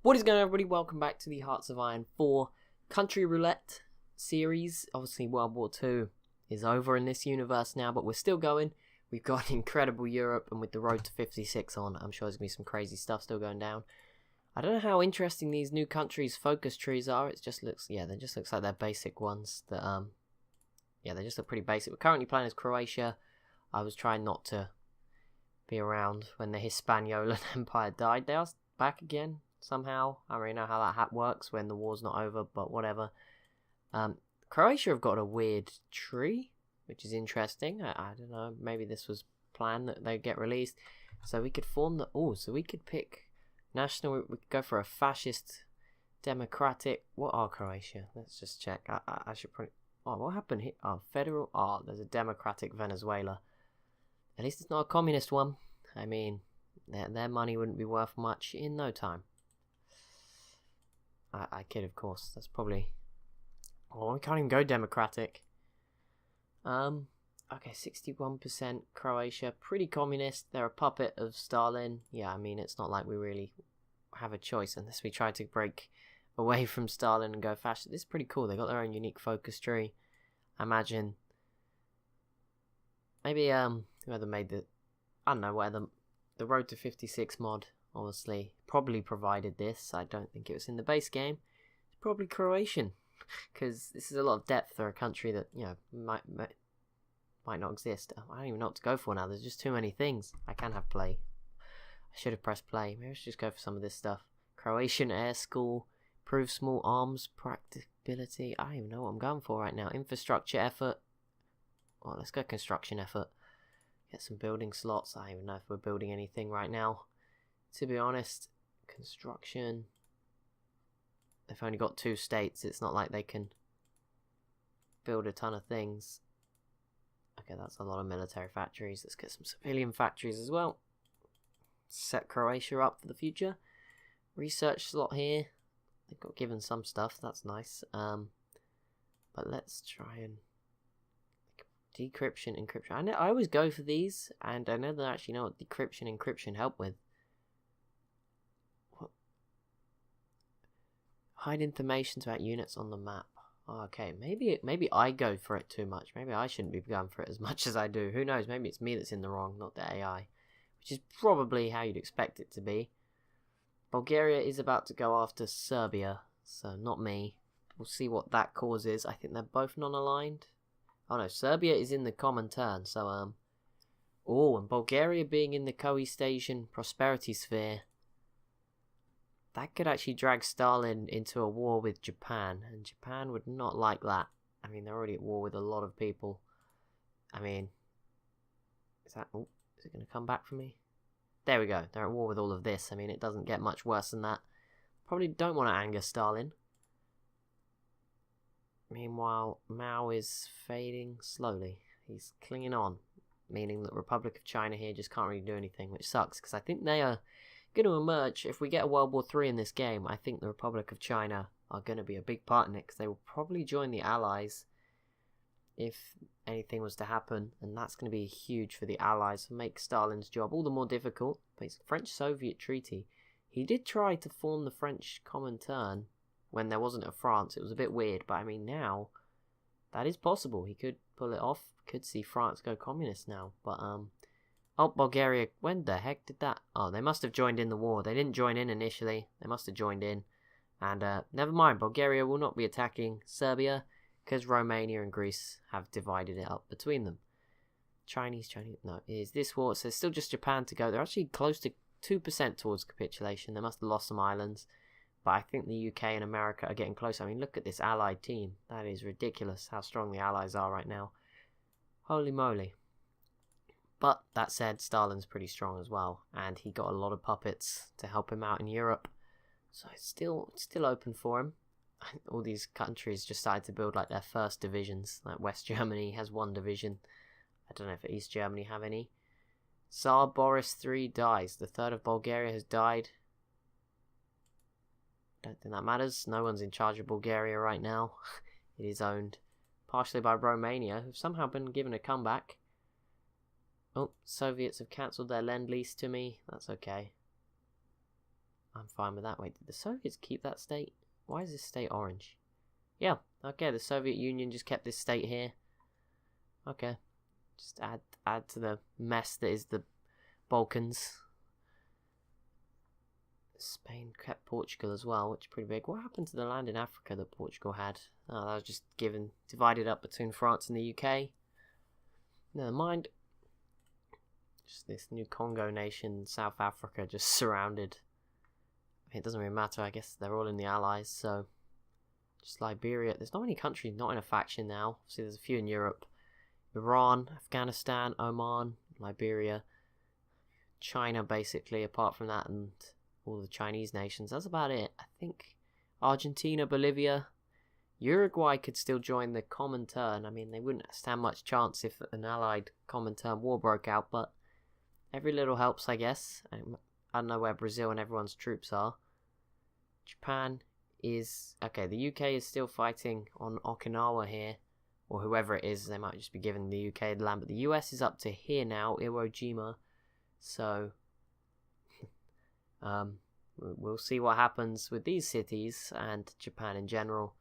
What is going on, everybody? Welcome back to the Hearts of Iron 4 Country Roulette series. Obviously, World War II is over in this universe now, but we're still going. We've got incredible Europe, and with the road to 56 on, I'm sure there's going to be some crazy stuff still going down. I don't know how interesting these new countries' focus trees are. It just looks, they just looks like they're basic ones. That they just look pretty basic. We're currently playing as Croatia. I was trying not to be around when the Hispaniola Empire died. They are back again. Somehow, I don't really know how that hat works when the war's not over, but whatever. Croatia have got a weird tree, which is interesting. I don't know, maybe this was planned that they get released. So we could form so we could pick national, we could go for a fascist, democratic, what are Croatia? Let's just check. I should probably, what happened here? Federal, there's a democratic Venezuela. At least it's not a communist one. I mean, their money wouldn't be worth much in no time. I kid, of course. That's probably... we can't even go democratic. Okay, 61% Croatia. Pretty communist. They're a puppet of Stalin. Yeah, I mean, it's not like we really have a choice unless we try to break away from Stalin and go fascist. This is pretty cool. They got their own unique focus tree. I imagine... Maybe, whoever made the... I don't know, whether the Road to 56 mod... Obviously, probably provided this. I don't think it was in the base game. It's probably Croatian, because this is a lot of depth for a country that, you know, might not exist. I don't even know what to go for now. There's just too many things. I can have play. I should have pressed play. Maybe I should just go for some of this stuff. Croatian Air School, improve small arms practicability. I don't even know what I'm going for right now. Infrastructure effort. Well, let's go construction effort. Get some building slots. I don't even know if we're building anything right now. To be honest, construction, they've only got 2 states. It's not like they can build a ton of things. Okay, that's a lot of military factories. Let's get some civilian factories as well. Set Croatia up for the future. Research slot here. They've got given some stuff. That's nice. But let's try and... Decryption, encryption. I always go for these, and I never actually know what decryption, encryption help with. Hide information about units on the map. Okay, maybe I go for it too much. Maybe I shouldn't be going for it as much as I do. Who knows? Maybe it's me that's in the wrong, not the AI. Which is probably how you'd expect it to be. Bulgaria is about to go after Serbia, so not me. We'll see what that causes. I think they're both non-aligned. Oh no, Serbia is in the common turn, so and Bulgaria being in the co-East Asian prosperity sphere. That could actually drag Stalin into a war with Japan, and Japan would not like that. I mean, they're already at war with a lot of people. I mean, is it going to come back for me? There we go. They're at war with all of this. I mean, it doesn't get much worse than that. Probably don't want to anger Stalin. Meanwhile, Mao is fading slowly. He's clinging on, meaning that Republic of China here just can't really do anything, which sucks, because I think they are going to emerge. If we get a World War III in this game, I think the Republic of China are going to be a big part in it, because they will probably join the Allies if anything was to happen, and that's going to be huge for the Allies, make Stalin's job all the more difficult. But it's a French-Soviet treaty. He did try to form the French Comintern when there wasn't a France. It was a bit weird, but I mean, now that is possible. He could pull it off. Could see France go communist now, but Bulgaria, when the heck did that? Oh, they must have joined in the war. They didn't join in initially. They must have joined in. And never mind, Bulgaria will not be attacking Serbia, because Romania and Greece have divided it up between them. Chinese, no, is this war? So there's still just Japan to go. They're actually close to 2% towards capitulation. They must have lost some islands. But I think the UK and America are getting close. I mean, look at this allied team. That is ridiculous how strong the allies are right now. Holy moly. But that said, Stalin's pretty strong as well, and he got a lot of puppets to help him out in Europe. So it's still open for him. All these countries just started to build like their first divisions. Like West Germany has 1 division. I don't know if East Germany have any. Tsar Boris III dies. The third of Bulgaria has died. Don't think that matters. No one's in charge of Bulgaria right now. It is owned partially by Romania, who've somehow been given a comeback. Oh, Soviets have cancelled their lend-lease to me. That's okay. I'm fine with that. Wait, did the Soviets keep that state? Why is this state orange? Yeah, okay, the Soviet Union just kept this state here. Okay. Just add to the mess that is the Balkans. Spain kept Portugal as well, which is pretty big. What happened to the land in Africa that Portugal had? Oh, that was just divided up between France and the UK. Never mind. Just this new Congo nation, South Africa, just surrounded. It doesn't really matter, I guess they're all in the Allies, so... Just Liberia. There's not many countries not in a faction now. Obviously, there's a few in Europe. Iran, Afghanistan, Oman, Liberia, China, basically, apart from that, and all the Chinese nations. That's about it. I think Argentina, Bolivia, Uruguay could still join the Comintern. I mean, they wouldn't stand much chance if an allied Comintern war broke out, but every little helps, I guess. I don't know where Brazil and everyone's troops are. Japan is... Okay, the UK is still fighting on Okinawa here, or whoever it is. They might just be giving the UK the land, but the US is up to here now, Iwo Jima. So... we'll see what happens with these cities and Japan in general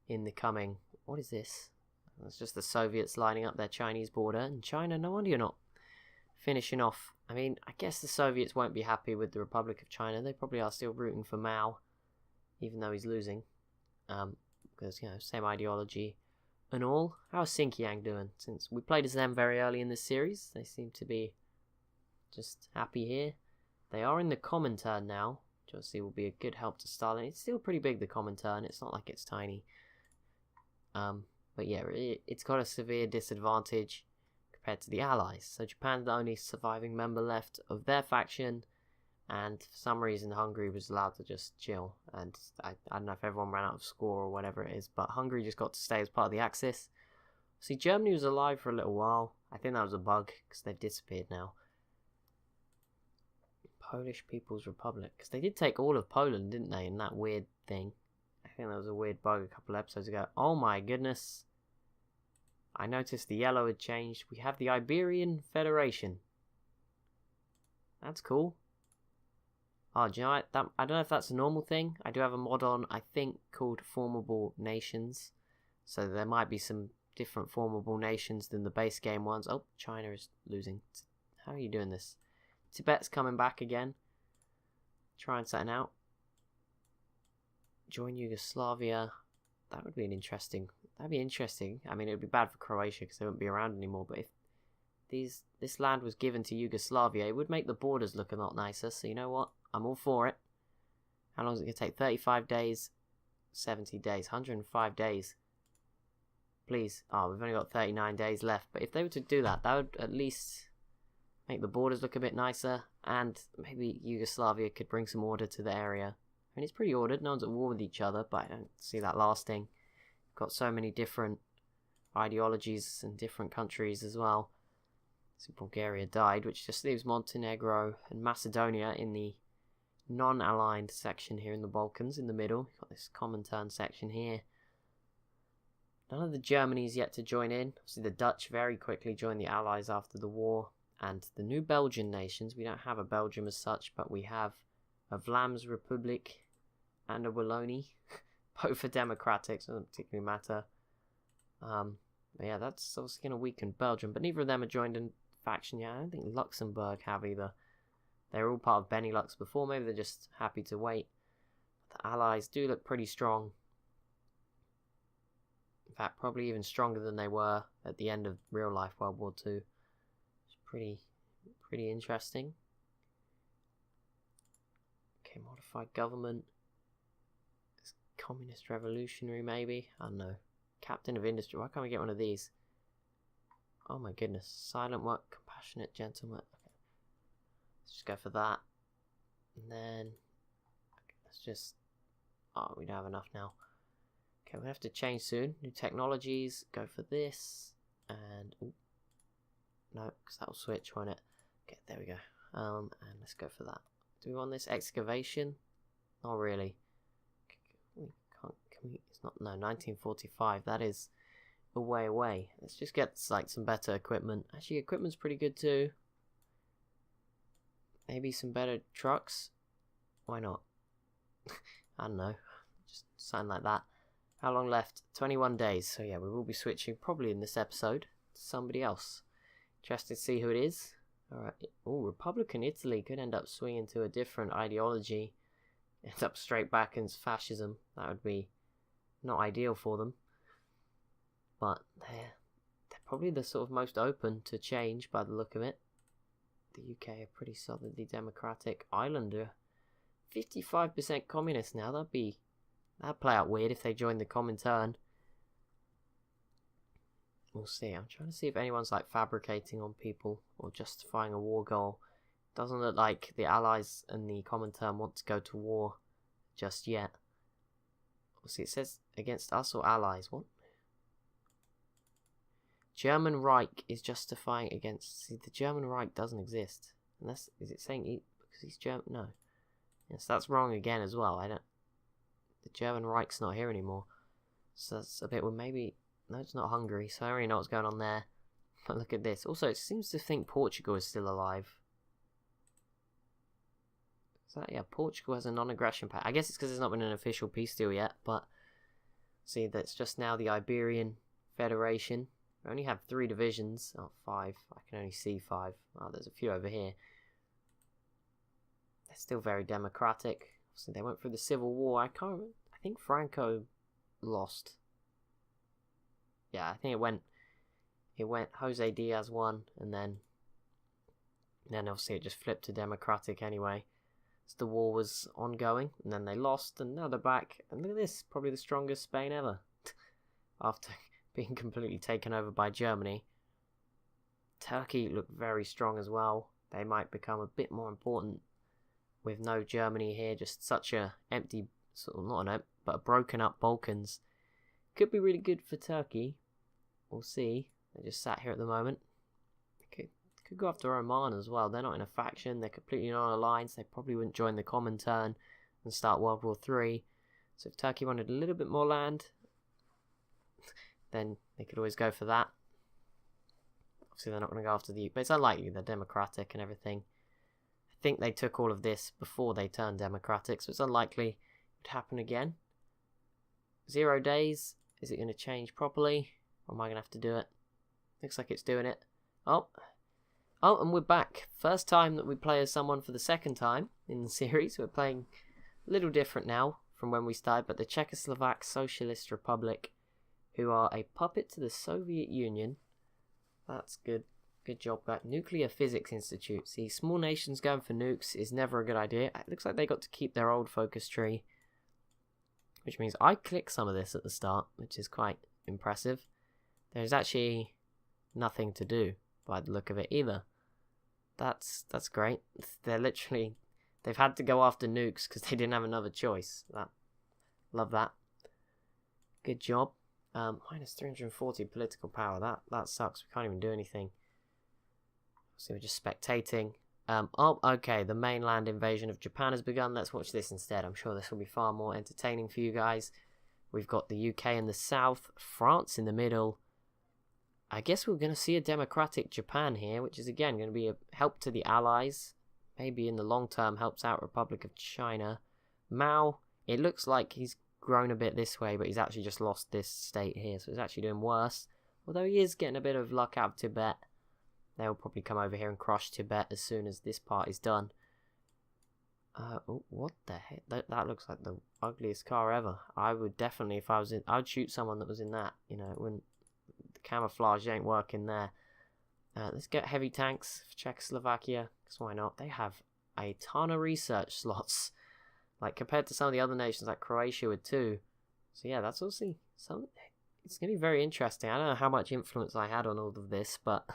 in the coming... What is this? It's just the Soviets lining up their Chinese border. And China, no wonder you're not finishing off. I mean, I guess the Soviets won't be happy with the Republic of China. They probably are still rooting for Mao, even though he's losing. Because, you know, same ideology and all. How's Xinjiang doing? Since we played as them very early in this series, they seem to be just happy here. They are in the Comintern now, which obviously will be a good help to Stalin. It's still pretty big, the Comintern. It's not like it's tiny. But yeah, it's got a severe disadvantage compared to the Allies. So Japan's the only surviving member left of their faction, and for some reason Hungary was allowed to just chill. And I don't know if everyone ran out of score or whatever it is, but Hungary just got to stay as part of the Axis. See, Germany was alive for a little while. I think that was a bug, because they've disappeared now. Polish People's Republic, because they did take all of Poland, didn't they, in that weird thing. I think that was a weird bug a couple of episodes ago. Oh my goodness. I noticed the yellow had changed. We have the Iberian Federation. That's cool. Oh, do you know what? I don't know if that's a normal thing. I do have a mod on, I think, called Formable Nations. So there might be some different formable nations than the base game ones. Oh, China is losing. How are you doing this? Tibet's coming back again. Try and setting out. Join Yugoslavia. That would be an interesting... That'd be interesting. I mean, it would be bad for Croatia because they wouldn't be around anymore. But if this land was given to Yugoslavia, it would make the borders look a lot nicer. So you know what? I'm all for it. How long is it going to take? 35 days? 70 days? 105 days? Please. Oh, we've only got 39 days left. But if they were to do that, that would at least make the borders look a bit nicer. And maybe Yugoslavia could bring some order to the area. I mean, it's pretty ordered. No one's at war with each other, but I don't see that lasting. Got so many different ideologies and different countries as well. So Bulgaria died, which just leaves Montenegro and Macedonia in the non-aligned section here in the Balkans in the middle. Got this Comintern section here. None of the Germany's yet to join in. Obviously the Dutch very quickly joined the Allies after the war. And the new Belgian nations, we don't have a Belgium as such, but we have a Vlaams Republic and a Wallonie. Both are democratic, so it doesn't particularly matter. But yeah, that's obviously going to weaken Belgium, but neither of them are joined in faction yet. I don't think Luxembourg have either. They were all part of Benelux before, maybe they're just happy to wait. But the Allies do look pretty strong. In fact, probably even stronger than they were at the end of real life World War II. It's pretty interesting. Okay, modified government. Communist revolutionary, maybe? I don't know. Captain of industry. Why can't we get one of these? Oh my goodness. Silent work, compassionate gentleman. Okay. Let's just go for that. And then... Okay, let's just... Oh, we don't have enough now. Okay, we have to change soon. New technologies. Go for this. And... Ooh. No, because that'll switch, won't it? Okay, there we go. And let's go for that. Do we want this excavation? Not really. It's not, no, 1945, that is a way away. Let's just get like some better equipment. Actually, equipment's pretty good too. Maybe some better trucks. Why not? I don't know, just something like that. How long left? 21 days. So yeah, we will be switching probably in this episode to somebody else. Interested to see who it is. Alright. Oh, Republican Italy could end up swinging to a different ideology. End up straight back into fascism. That would be not ideal for them. But they're probably the sort of most open to change by the look of it. The UK are pretty solidly democratic. Ireland are 55% communist now. That'd play out weird if they joined the Comintern. We'll see. I'm trying to see if anyone's like fabricating on people or justifying a war goal. Doesn't look like the Allies and the Comintern want to go to war just yet. We'll see. It says against us or allies. What? German Reich is justifying against... See, the German Reich doesn't exist. Unless... Is it saying because he's German? No. Yes, that's wrong again as well. The German Reich's not here anymore. So that's a bit... Well, maybe... No, it's not Hungary, so I already know what's going on there. But look at this. Also, it seems to think Portugal is still alive. Is that... Yeah, Portugal has a non-aggression pact. I guess it's because there's not been an official peace deal yet, but... See, that's just now the Iberian Federation. We only have 3 divisions. Oh, 5. I can only see 5. Oh, there's a few over here. They're still very democratic. So they went through the Civil War. I can't remember. I think Franco lost. Yeah, I think it went Jose Diaz won, and then obviously it just flipped to democratic anyway. So the war was ongoing, and then they lost, and now they're back. And look at this, probably the strongest Spain ever. After being completely taken over by Germany. Turkey looked very strong as well. They might become a bit more important with no Germany here. Just such a empty, sort of not an empty, but a broken up Balkans. Could be really good for Turkey. We'll see. They just sat here at the moment. They could go after Oman as well. They're not in a faction. They're completely not aligned. They probably wouldn't join the Comintern and start World War III. So if Turkey wanted a little bit more land, then they could always go for that. Obviously they're not going to go after the... But it's unlikely. They're democratic and everything. I think they took all of this before they turned democratic, so it's unlikely it would happen again. 0 days. Is it going to change properly? Or am I going to have to do it? Looks like it's doing it. Oh, and we're back. First time that we play as someone for the second time in the series. We're playing a little different now from when we started, but the Czechoslovak Socialist Republic, who are a puppet to the Soviet Union. That's good. Good job, guys. Nuclear Physics Institute. See, small nations going for nukes is never a good idea. It looks like they got to keep their old focus tree, which means I click some of this at the start, which is quite impressive. There's actually nothing to do by the look of it either. That's great. They've had to go after nukes because they didn't have another choice. Love that. Good job. Minus 340 political power. That sucks. We can't even do anything. So we're just spectating. Okay, the mainland invasion of Japan has begun. Let's watch this instead. I'm sure this will be far more entertaining for you guys. We've got the UK in the south, France in the middle. I guess we're going to see a democratic Japan here, which is again going to be a help to the Allies. Maybe in the long term helps out Republic of China. Mao, it looks like he's grown a bit this way, but he's actually just lost this state here, so he's actually doing worse. Although he is getting a bit of luck out of Tibet. They'll probably come over here and crush Tibet as soon as this part is done. Oh, what the heck? That looks like the ugliest car ever. I would definitely, if I was in, I'd shoot someone that was in that. You know, it wouldn't. The camouflage ain't working there. Let's get heavy tanks for Czechoslovakia, because why not? They have a ton of research slots, like compared to some of the other nations like Croatia with 2. So yeah, that's also it's going to be very interesting. I don't know how much influence I had on all of this, but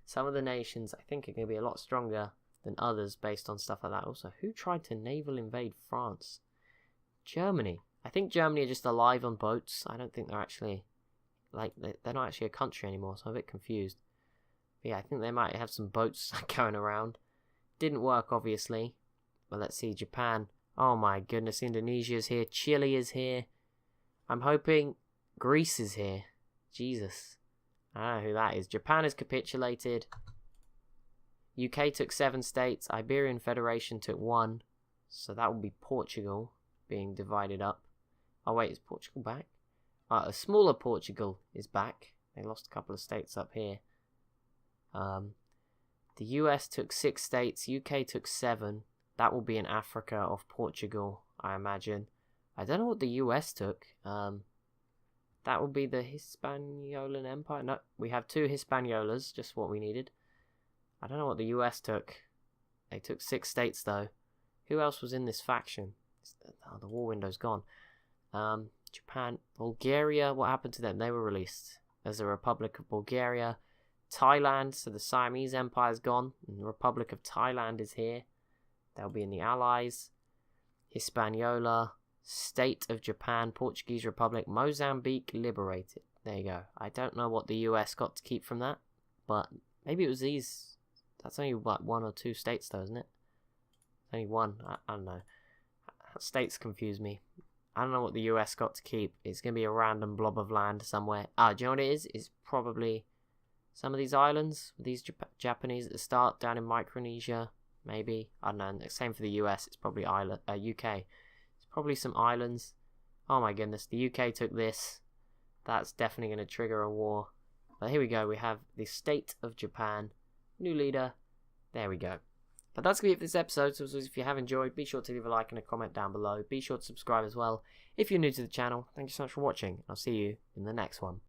some of the nations I think are going to be a lot stronger than others based on stuff like that. Also, who tried to naval invade France? Germany. I think Germany are just alive on boats. I don't think they're actually, like, they're not actually a country anymore, so I'm a bit confused. But yeah, I think they might have some boats going around. Didn't work, obviously. But let's see, Japan. Oh my goodness, Indonesia's here. Chile is here. I'm hoping Greece is here. Jesus. I don't know who that is. Japan has capitulated. UK took 7 states. Iberian Federation took 1. So that will be Portugal. being divided up. Oh wait, is Portugal back? A smaller Portugal is back. They lost a couple of states up here. The US took 6 states, UK took 7. That will be in Africa off Portugal, I imagine. I don't know what the US took. That will be the Hispaniolan Empire. No, we have 2 Hispaniolas, just what we needed. I don't know what the US took. They took 6 states though. Who else was in this faction? Oh, the war window's gone. Japan, Bulgaria, what happened to them? They were released as the Republic of Bulgaria. Thailand, so the Siamese Empire's gone, and the Republic of Thailand is here. They'll be in the Allies. Hispaniola, State of Japan, Portuguese Republic, Mozambique liberated. There you go. I don't know what the US got to keep from that, but maybe it was these. That's only what, 1 or 2 states though, isn't it? Only 1. I don't know. States confuse me. I don't know what the US got to keep. It's going to be a random blob of land somewhere. Do you know what it is? It's probably some of these islands, these Japanese at the start, down in Micronesia, maybe. I don't know. Same for the US. It's probably UK. It's probably some islands. Oh my goodness, the UK took this. That's definitely going to trigger a war. But here we go. We have the State of Japan. New leader. There we go. But that's going to be it for this episode. So if you have enjoyed, be sure to leave a like and a comment down below. Be sure to subscribe as well if you're new to the channel. Thank you so much for watching. I'll see you in the next one.